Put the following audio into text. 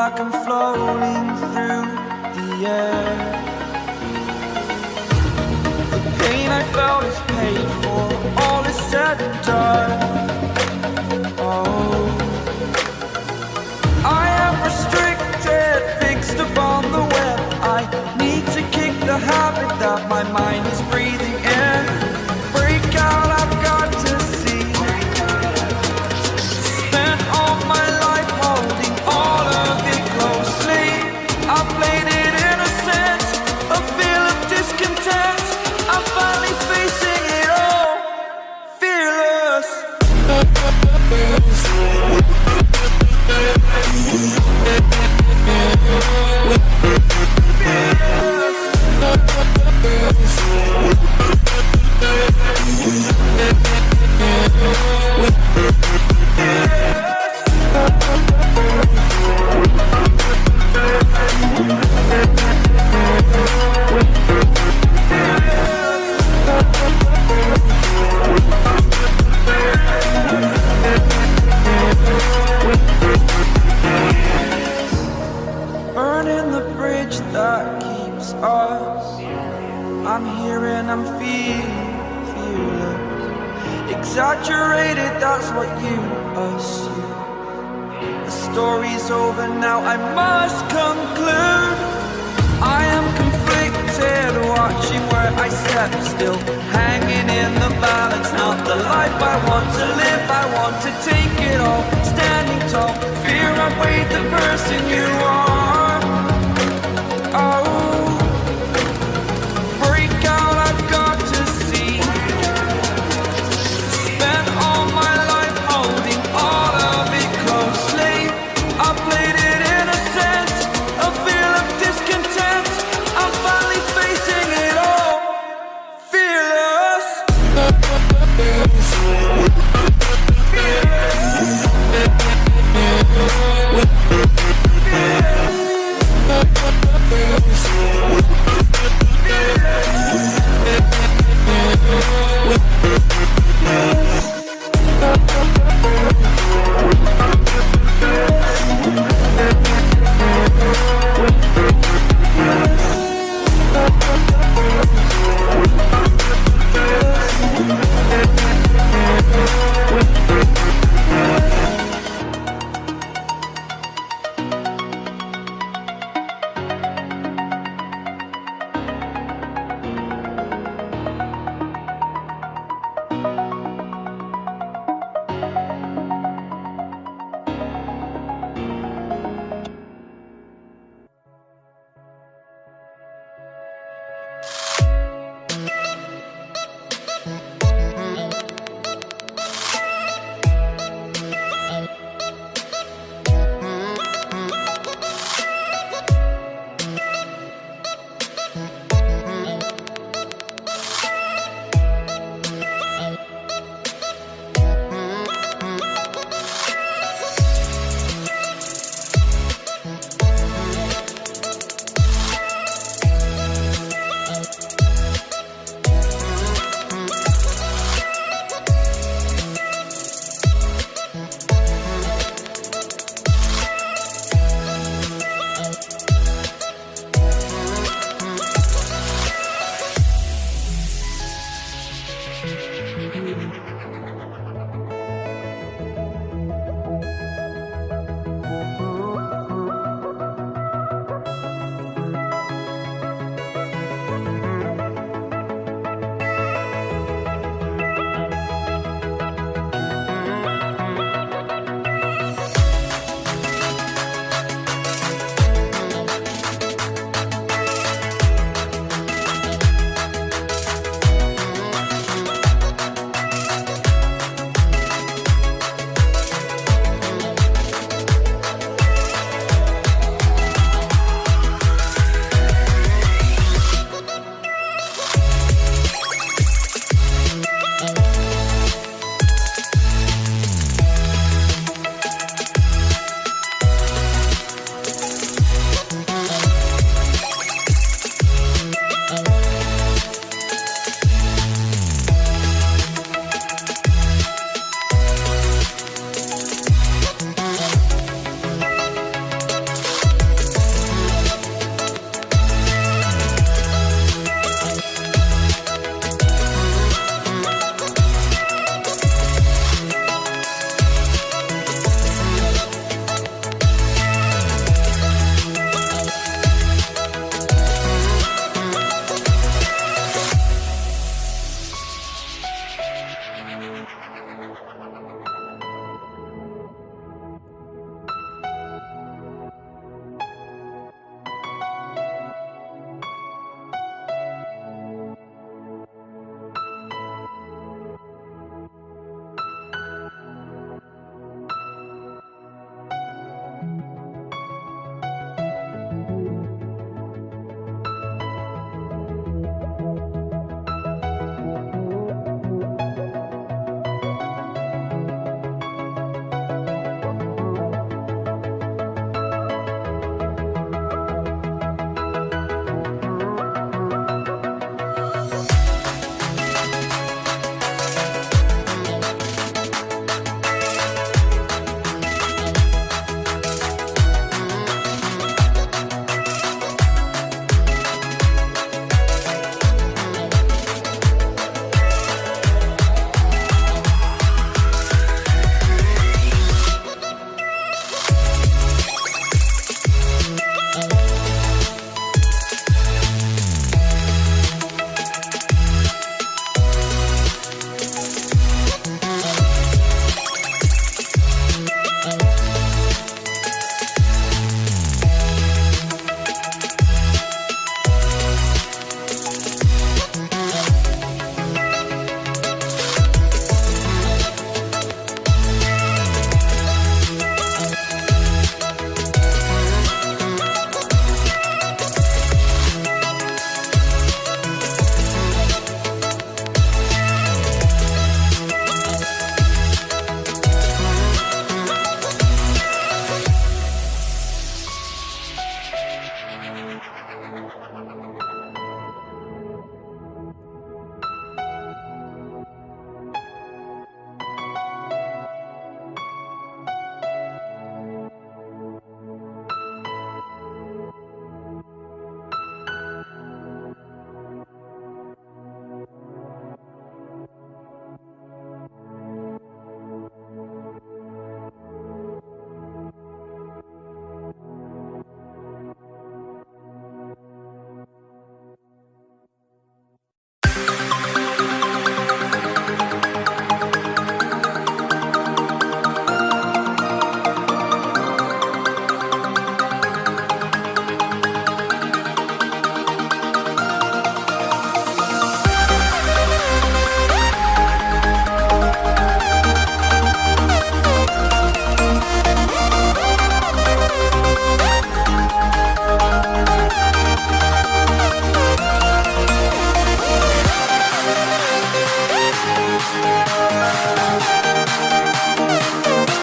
like I'm floating through the air. The pain I felt is paid for, all is said and done. Oh, I am restricted, fixed upon the web. I need to kick the habit that my mind is breathing in. Break out, I've got to see. Spent all my life holding all of it closely. I played it innocent, a feel of discontent. I'm finally facing it all, fearless. Burning the bridge that keeps us. I'm here and I'm feeling fearless. Exaggerated, that's what you assume. The story's over now, I must conclude. I am conflicted, watching where I step still, hanging in the balance. Not the life I want to live, I want to take it all. Standing tall, fear I weighed the